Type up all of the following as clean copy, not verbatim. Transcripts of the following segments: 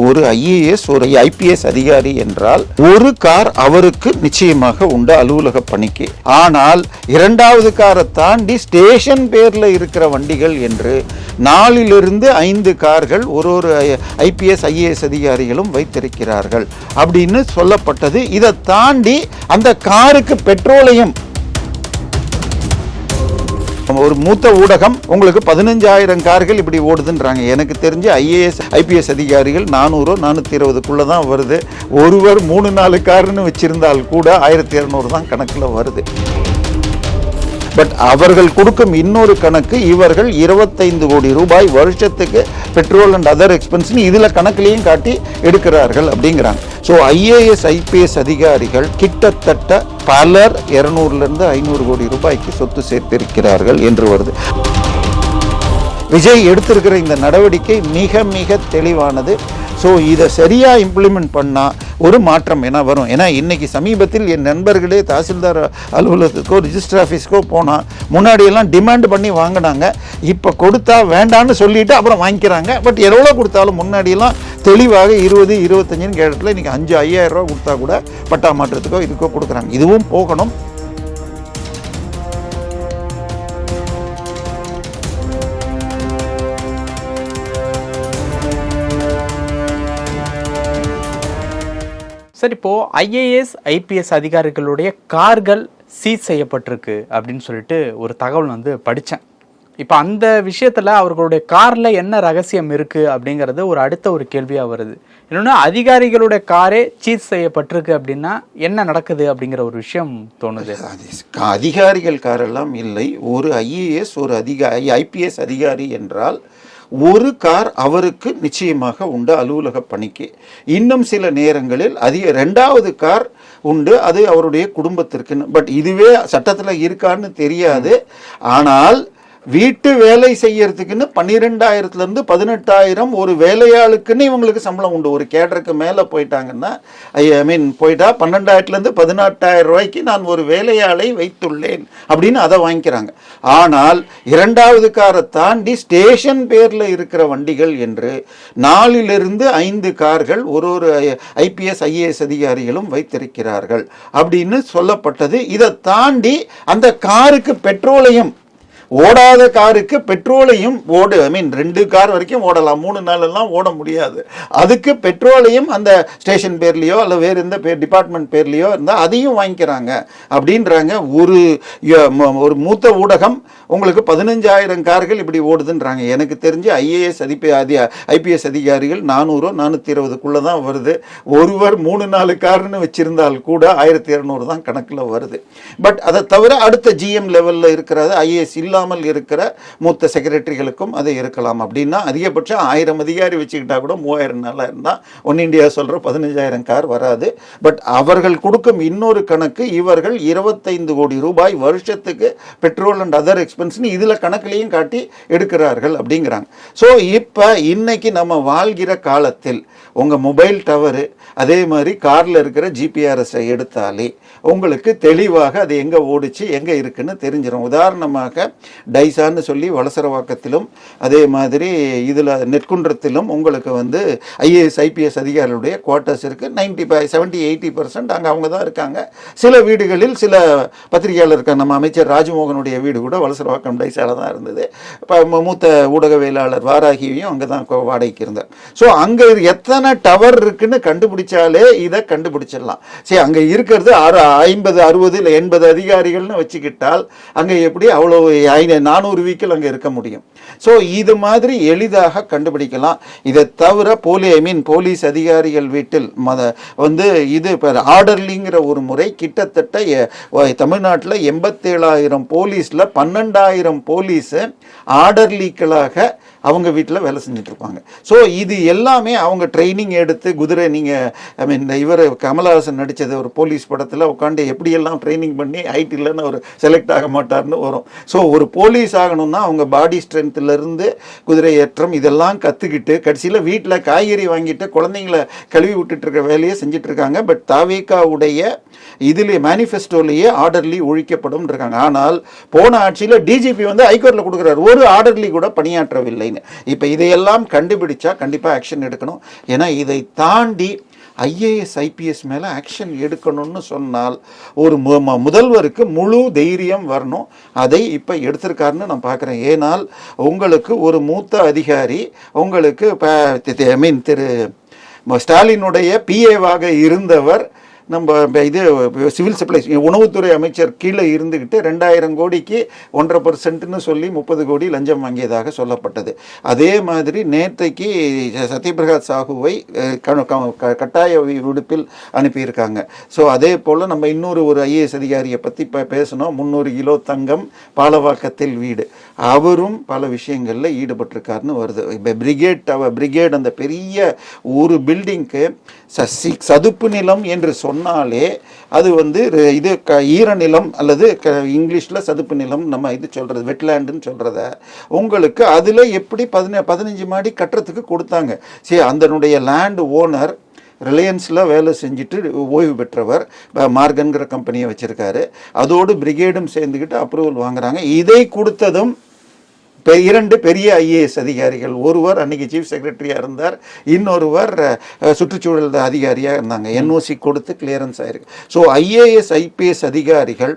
ஒரு ஐஏஎஸ் ஒரு ஐபிஎஸ் அதிகாரி என்றால் ஒரு கார் அவருக்கு நிச்சயமாக உண்டு அலுவலக பணிக்கு. ஆனால் இரண்டாவது காரை தாண்டி ஸ்டேஷன் பேர்ல இருக்கிற வண்டிகள் என்று 4-5 கார்கள் ஒரு ஐபிஎஸ் ஐஏஎஸ் அதிகாரிகளும் வைத்திருக்கிறார்கள் அப்படின்னு சொல்லப்பட்டது. இதை தாண்டி அந்த காருக்கு பெட்ரோலையும் ஒரு மூத்த ஊடகம் உங்களுக்கு 15,000 கார்கள் இப்படி ஓடுதுன்றாங்க. எனக்கு தெரிஞ்சு ஐஏஎஸ் ஐபிஎஸ் அதிகாரிகள் 400-420 தான் வருது. ஒருவர் 3-4 காருன்னு வச்சிருந்தால் கூட 1200 தான் கணக்கில் வருது. பட் அவர்கள் கொடுக்கும் இன்னொரு கணக்கு, இவர்கள் 25 கோடி ரூபாய் வருஷத்துக்கு பெட்ரோல் அண்ட் அதர் எக்ஸ்பென்ஸ் இதில் கணக்கிலையும் காட்டி எடுக்கிறார்கள் அப்படிங்கிறாங்க. ஸோ ஐஏஎஸ் ஐபிஎஸ் அதிகாரிகள் கிட்டத்தட்ட பலர் 200-500 கோடி ரூபாய்க்கு சொத்து சேர்த்திருக்கிறார்கள் என்று வருது. விஜய் எடுத்திருக்கிற இந்த நடவடிக்கை மிக மிக தெளிவானது. ஸோ இதை சரியாக இம்ப்ளிமெண்ட் பண்ணால் ஒரு மாற்றம் என்ன வரும். ஏன்னா இன்றைக்கி சமீபத்தில் என் நண்பர்களே தாசில்தார் அலுவலகத்துக்கோ ரிஜிஸ்டர் ஆஃபீஸ்க்கோ போனால் முன்னாடியெல்லாம் டிமாண்ட் பண்ணி வாங்கினாங்க. இப்போ கொடுத்தா வேண்டான்னு சொல்லிவிட்டு அப்புறம் வாங்கிக்கிறாங்க. பட் எவ்வளோ கொடுத்தாலும் முன்னாடியெல்லாம் தெளிவாக 20-25 கேட்டத்தில் இன்றைக்கி 5,000-5,000 ரூபா கொடுத்தா கூட பட்டா மாற்றத்துக்கோ இதுக்கோ கொடுக்குறாங்க. இதுவும் போகணும். சார், இப்போது ஐஏஎஸ் ஐபிஎஸ் அதிகாரிகளுடைய கார்கள் சீஸ் செய்யப்பட்டிருக்கு அப்படின்னு சொல்லிட்டு ஒரு தகவல் படித்தேன். இப்போ அந்த விஷயத்தில் அவர்களுடைய காரில் என்ன ரகசியம் இருக்குது அப்படிங்கிறது அடுத்த ஒரு கேள்வியாக வருது. இன்னொன்று, அதிகாரிகளுடைய காரே சீஸ் செய்யப்பட்டிருக்கு அப்படின்னா என்ன நடக்குது அப்படிங்கிற ஒரு விஷயம் தோணுது. அதிகாரிகள் காரெல்லாம் இல்லை. ஒரு ஐஏஎஸ் ஒரு ஐபிஎஸ் அதிகாரி என்றால் ஒரு கார் அவருக்கு நிச்சயமாக உண்டு அலுவலக பணிக்கு. இன்னும் சில நேரங்களில் இரண்டாவது கார் உண்டு, அது அவருடைய குடும்பத்திற்குன்னு. பட் இதுவே சட்டத்தில் இருக்கான்னு தெரியாது. ஆனால் வீட்டு வேலை செய்யறதுக்குன்னு 12,000 18,000 ஒரு வேலையாளுக்குன்னு இவங்களுக்கு சம்பளம் உண்டு. ஒரு கேடருக்கு மேலே போயிட்டாங்கன்னா போயிட்டா 12,000 18,000 ரூபாய்க்கு நான் ஒரு வேலையாளை வைத்துள்ளேன் அப்படின்னு அதை வாங்கிக்கிறாங்க. ஆனால் இரண்டாவது காரை தாண்டி ஸ்டேஷன் பேரில் இருக்கிற வண்டிகள் என்று 4-5 கார்கள் ஒரு ஐபிஎஸ் ஐஏஎஸ் அதிகாரிகளும் வைத்திருக்கிறார்கள் அப்படின்னு சொல்லப்பட்டது. இதை தாண்டி அந்த காருக்கு பெட்ரோலையும் ஓடாத காருக்கு பெட்ரோலையும் 2 கார் வரைக்கும் ஓடலாம், 3 நாளெல்லாம் ஓட முடியாது. அதுக்கு பெட்ரோலையும் அந்த ஸ்டேஷன் பேர்லையோ அல்ல வேறு எந்த டிபார்ட்மெண்ட் பேர்லையோ இருந்தால் அதையும் வாங்கிக்கிறாங்க அப்படின்றாங்க. ஒரு மூத்த ஊடகம் உங்களுக்கு 15,000 கார்கள் இப்படி ஓடுதுன்றாங்க. எனக்கு தெரிஞ்சு ஐஏஎஸ் ஐபிஎஸ் அதிகாரிகள் 400-420 தான் வருது. ஒருவர் 3-4 காருன்னு வச்சிருந்தால் கூட 1200 தான் கணக்கில் வருது. பட் அதை தவிர அடுத்த ஜிஎம் லெவலில் இருக்கிறது ஐஏஎஸ் இல்லாமல் இருக்கிற மூத்த செக்ரட்டரிகளுக்கும் அது இருக்கலாம். அப்படின்னா அதிகபட்சம் 1000 அதிகாரி வச்சுக்கிட்டா கூட 3,000 இருந்தால் ஒன் இண்டியா சொல்கிற 15,000 கார் வராது. பட் அவர்கள் கொடுக்கும் இன்னொரு கணக்கு, இவர்கள் 25 கோடி ரூபாய் வருஷத்துக்கு பெட்ரோல் அண்ட் அதர் எக்ஸ்பென்ஸ் இதில் கணக்கிலையும் காட்டி எடுக்கிறார்கள் அப்படிங்கிறாங்க. ஸோ இப்போ இன்னைக்கு நம்ம வாழ்கிற காலத்தில் உங்கள் மொபைல் டவரு அதே மாதிரி காரில் இருக்கிற ஜிபிஆர்எஸை எடுத்தாலே உங்களுக்கு தெளிவாக அது எங்கே ஓடிச்சு எங்கே இருக்குன்னு தெரிஞ்சிடும். உதாரணமாக டைசான்னு சொல்லி வலசரவாக்கத்திலும் அதே மாதிரி இதில் நெற்குன்றத்திலும் உங்களுக்கு ஐஏஎஸ் ஐபிஎஸ் அதிகாரிகளுடைய குவார்ட்டர்ஸ் இருக்குது. 70-80% அங்கே அவங்க தான் இருக்காங்க. சில வீடுகளில் சில பத்திரிகையாளர் இருக்காங்க. நம்ம அமைச்சர் ராஜ்மோகனுடைய வீடு கூட வலசரவாக்கம் டைசால தான் இருந்தது. இப்போ மூத்த ஊடகவியலாளர் வாராகியும் அங்கே தான் வாடகைக்கு இருந்தார். ஸோ அங்கே எத்தனை டவர் இருக்குன்னு கண்டுபிடிச்சாலே இதை கண்டுபிடிச்சிடலாம். சரி, அங்கே இருக்கிறது 50, 60 இல்லை 80 அதிகாரிகள்னு வச்சுக்கிட்டால் அங்கே எப்படி அவ்வளோ 400 வீக்கில் அங்கே இருக்க முடியும். ஸோ இது மாதிரி எளிதாக கண்டுபிடிக்கலாம். இதை தவிர போலீஸ் அதிகாரிகள் வீட்டில் இது இப்போ ஆர்டர்லிங்கிற ஒரு முறை கிட்டத்தட்ட தமிழ்நாட்டில் 87,000 போலீஸில் 12,000 போலீஸு ஆர்டர்லிக்களாக அவங்க வீட்டில் வேலை செஞ்சிட்ருப்பாங்க. ஸோ இது எல்லாமே அவங்க ட்ரைனிங் எடுத்து குதிரை நீங்கள் இவர் கமலஹாசன் நடித்தது ஒரு போலீஸ் படத்தில் உட்காந்து எப்படியெல்லாம் ட்ரைனிங் பண்ணி ஐடிலன்னு ஒரு செலக்ட் ஆக மாட்டார்னு வரும். ஸோ ஒரு போலீஸ் ஆகணும்னா அவங்க பாடி ஸ்ட்ரென்த்துலேருந்து குதிரை ஏற்றம் இதெல்லாம் கற்றுக்கிட்டு கடைசியில் வீட்டில் காய்கறி வாங்கிட்டு குழந்தைங்கள கழுவி விட்டுட்டுருக்க வேலையை செஞ்சிட்ருக்காங்க. பட் தாவேகாவுடைய இதில் மேனிஃபெஸ்டோலேயே ஆர்டர்லி ஒழிக்கப்படும் இருக்காங்க. ஆனால் போன ஆட்சியில் டிஜிபி ஹைகோர்ட்டில் கொடுக்குறாரு, ஒரு ஆர்டர்லி கூட பணியாற்றவில்லை. அப்படின்னு. இப்போ இதையெல்லாம் கண்டுபிடிச்சா கண்டிப்பாக ஆக்ஷன் எடுக்கணும். ஏன்னா இதை தாண்டி ஐஏஎஸ் ஐபிஎஸ் மேலே ஆக்ஷன் எடுக்கணும்னு சொன்னால் ஒரு முதல்வருக்கு முழு தைரியம் வரணும். அதை இப்போ எடுத்திருக்காருன்னு நான் பார்க்குறேன். ஏனால் உங்களுக்கு ஒரு மூத்த அதிகாரி உங்களுக்கு திரு ஸ்டாலினுடைய பிஏவாக இருந்தவர், நம்ம இது சிவில் சப்ளைஸ் உணவுத்துறை அமைச்சர் கீழே இருந்துக்கிட்டு 2000 கோடிக்கு 1.5% சொல்லி 30 கோடி லஞ்சம் வாங்கியதாக சொல்லப்பட்டது. அதே மாதிரி நேற்றைக்கு சத்யபிரகாஷ் சாஹுவை கட்டாய விடுப்பில் அனுப்பியிருக்காங்க. ஸோ அதே போல் நம்ம இன்னொரு ஐஏஎஸ் அதிகாரியை பற்றி இப்போ பேசணும். 300 கிலோ தங்கம் பாலவாக்கத்தில் வீடு, அவரும் பல விஷயங்களில் ஈடுபட்டிருக்காருன்னு வருது. இப்போ பிரிகேட் அந்த பெரிய ஒரு பில்டிங்க்கு சதுப்பு நிலம் என்று சொன்னாலே அது இது ஈரநிலம் அல்லது இங்கிலீஷில் சதுப்பு நிலம் நம்ம இது சொல்கிறது வெட்லேண்டுன்னு சொல்கிறத உங்களுக்கு அதில் எப்படி 15 மாடி கட்டுறதுக்கு கொடுத்தாங்க. சரி, அதனுடைய லேண்ட் ஓனர் ரிலையன்ஸில் வேலை செஞ்சுட்டு ஓய்வு பெற்றவர், மார்கன்கிற கம்பெனியை வச்சுருக்காரு. அதோடு பிரிகேடும் சேர்ந்துக்கிட்டு அப்ரூவல் வாங்குறாங்க. இதை கொடுத்ததும் 2 பெரிய ஐஏஎஸ் அதிகாரிகள். ஒருவர் அன்னைக்கு சீஃப் செக்ரட்டரியாக இருந்தார், இன்னொருவர் சுற்றுச்சூழல் அதிகாரியாக இருந்தாங்க. என்ஓசி கொடுத்து கிளியரன்ஸ் ஆயிருக்கு. ஸோ ஐஏஎஸ் ஐபிஎஸ் அதிகாரிகள்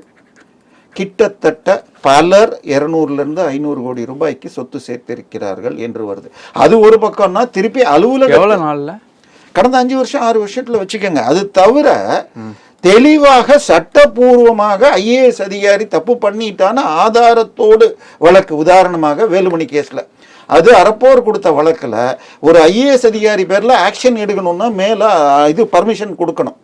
கிட்டத்தட்ட பலர் 200 to 500 கோடி ரூபாய்க்கு சொத்து சேர்த்திருக்கிறார்கள் என்று வருது. அது ஒரு பக்கம்னா திருப்பி அலுவலகம் எவ்வளோ நாளில், கடந்த 5 வருஷம் 6 வருஷத்தில் வச்சுக்கோங்க. அது தவிர தெளிவாக சட்டபூர்வமாக ஐஏஎஸ் அதிகாரி தப்பு பண்ணிட்டான ஆதாரத்தோடு வழக்கு. உதாரணமாக வேலுமணி கேஸில் அது அறப்போர் கொடுத்த வழக்கில் ஒரு ஐஏஎஸ் அதிகாரி பேரில் ஆக்ஷன் எடுக்கணும்னா மேலே இது பர்மிஷன் கொடுக்கணும்.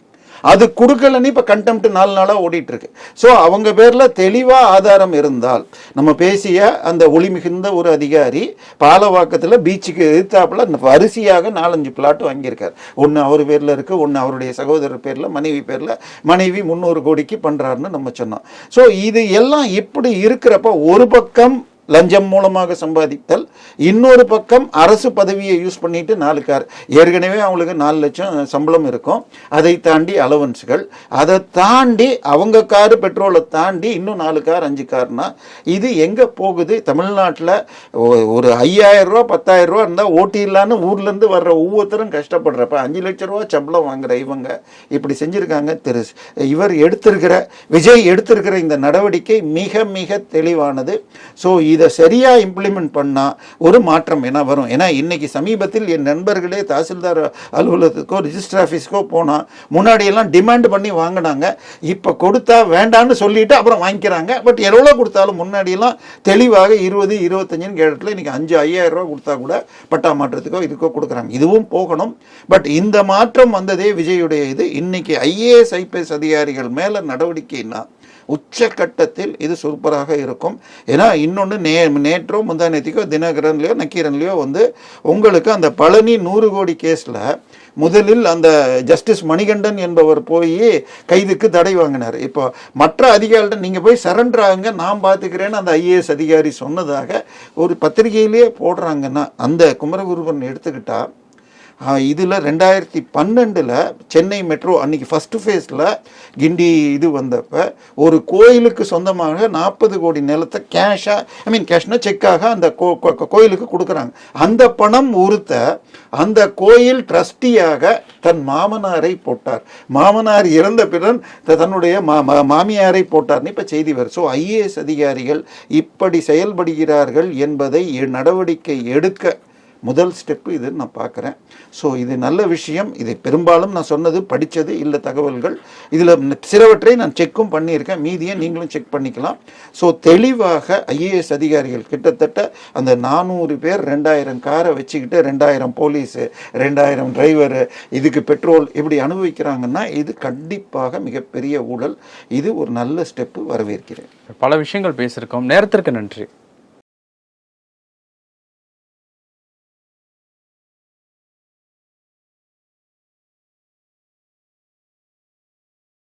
அது கொடுக்கலன்னு இப்போ கண்டெம்ட் 4 நாளாக ஓடிட்டு இருக்கு. ஸோ அவங்க பேரில் தெளிவாக ஆதாரம் இருந்தால், நம்ம பேசிய அந்த ஒளி மிகுந்த ஒரு அதிகாரி பாலவாக்கத்தில் பீச்சுக்கு எதிர்த்தாப்புல வரிசையாக 4-5 பிளாட் வாங்கியிருக்கார். ஒன்று அவர் பேரில் இருக்குது, ஒன்று அவருடைய சகோதரர் பேரில், மனைவி பேரில். மனைவி 300 கோடிக்கு பண்ணுறாருன்னு நம்ம சொன்னோம். ஸோ இது எல்லாம் இப்படி இருக்கிறப்ப ஒரு பக்கம் லஞ்சம் மூலமாக சம்பாதித்தல், இன்னொரு பக்கம் அரசு பதவியை யூஸ் பண்ணிட்டு 4 கார், ஏற்கனவே அவங்களுக்கு 4 லட்சம் சம்பளம் இருக்கும், அதை தாண்டி அலவன்ஸுகள், அதை தாண்டி அவங்க காரு பெட்ரோலை தாண்டி இன்னும் 4 கார் 5 கார்னா இது எங்கே போகுது? தமிழ்நாட்டில் ஒரு 5000 ரூபா 10,000 ரூபா இருந்தால் ஓட்டிடலான்னு ஊர்லேருந்து வர்ற ஒவ்வொருத்தரும் கஷ்டப்படுறப்ப 5 லட்சம் ரூபா சம்பளம் வாங்குற இவங்க இப்படி செஞ்சுருக்காங்க. இவர் எடுத்திருக்கிற விஜய் எடுத்திருக்கிற இந்த நடவடிக்கை மிக மிக தெளிவானது. ஸோ இதை சரியாக இம்ப்ளிமெண்ட் பண்ணால் ஒரு மாற்றம் என்ன வரும்? ஏன்னா இன்னைக்கு சமீபத்தில் என் நண்பர்களே தாசில்தார் அலுவலகத்துக்கோ ரிஜிஸ்டர் ஆஃபீஸ்க்கோ போனால் முன்னாடியெல்லாம் டிமாண்ட் பண்ணி வாங்கினாங்க. இப்போ கொடுத்தா வேண்டான்னு சொல்லிட்டு அப்புறம் வாங்கிக்கிறாங்க. பட் எவ்வளோ கொடுத்தாலும் முன்னாடியெல்லாம் தெளிவாக 20, 25 கேட்டத்தில் இன்றைக்கி 5,000 ரூபா கொடுத்தா கூட பட்டா மாற்றத்துக்கோ இதுக்கோ கொடுக்குறாங்க. இதுவும் போகணும். பட் இந்த மாற்றம் வந்ததே விஜயுடைய இது. இன்னைக்கு ஐஏஎஸ் ஐபிஎஸ் அதிகாரிகள் மேலே நடவடிக்கைன்னா உச்சக்கட்டத்தில் இது சூப்பராக இருக்கும். ஏன்னா இன்னொன்று நேற்றோ முந்தானேத்திக்கோ தினகரன்லையோ நக்கீரன்லையோ உங்களுக்கு அந்த பழனி 100 கோடி கேஸில் முதலில் அந்த ஜஸ்டிஸ் மணிகண்டன் என்பவர் போய் கைதுக்கு தடை வாங்கினார். இப்போ மற்ற அதிகாரிகிட்ட நீங்கள் போய் சரண்டர் ஆகுங்க, நான் பார்த்துக்கிறேன்னு அந்த ஐஏஎஸ் அதிகாரி சொன்னதாக ஒரு பத்திரிகையிலேயே போடுறாங்கன்னா, அந்த குமரகுருவன் எடுத்துக்கிட்டால் இதில் 2012 சென்னை மெட்ரோ அன்றைக்கி ஃபஸ்ட்டு ஃபேஸில் கிண்டி இது வந்தப்போ ஒரு கோயிலுக்கு சொந்தமாக 40 கோடி நிலத்தை கேஷ்னா செக்காக அந்த கோயிலுக்கு கொடுக்குறாங்க. அந்த பணம் உறுத்த அந்த கோயில் ட்ரஸ்டியாக தன் மாமனாரை போட்டார். மாமனார் இறந்த பிறன் தன்னுடைய மாமியாரை போட்டார்னு இப்போ செய்தி வரும். ஸோ ஐஏஎஸ் அதிகாரிகள் இப்படி செயல்படுகிறார்கள் என்பதை நடவடிக்கை எடுக்க முதல் ஸ்டெப்பு இதுன்னு நான் பார்க்குறேன். ஸோ இது நல்ல விஷயம். இதை பெரும்பாலும் நான் சொன்னது படித்தது இல்லை தகவல்கள். இதில் சிலவற்றை நான் செக்கும் பண்ணியிருக்கேன், மீதியை நீங்களும் செக் பண்ணிக்கலாம். ஸோ தெளிவாக ஐஏஎஸ் அதிகாரிகள் கிட்டத்தட்ட அந்த 400 பேர் 2000 காரை வச்சுக்கிட்டு 2000 போலீஸு 2000 டிரைவரு இதுக்கு பெட்ரோல் இப்படி அனுபவிக்கிறாங்கன்னா இது கண்டிப்பாக மிகப்பெரிய ஊழல். இது ஒரு நல்ல ஸ்டெப்பு, வரவேற்கிறேன். பல விஷயங்கள் பேசியிருக்கோம். நேரத்திற்கு நன்றி.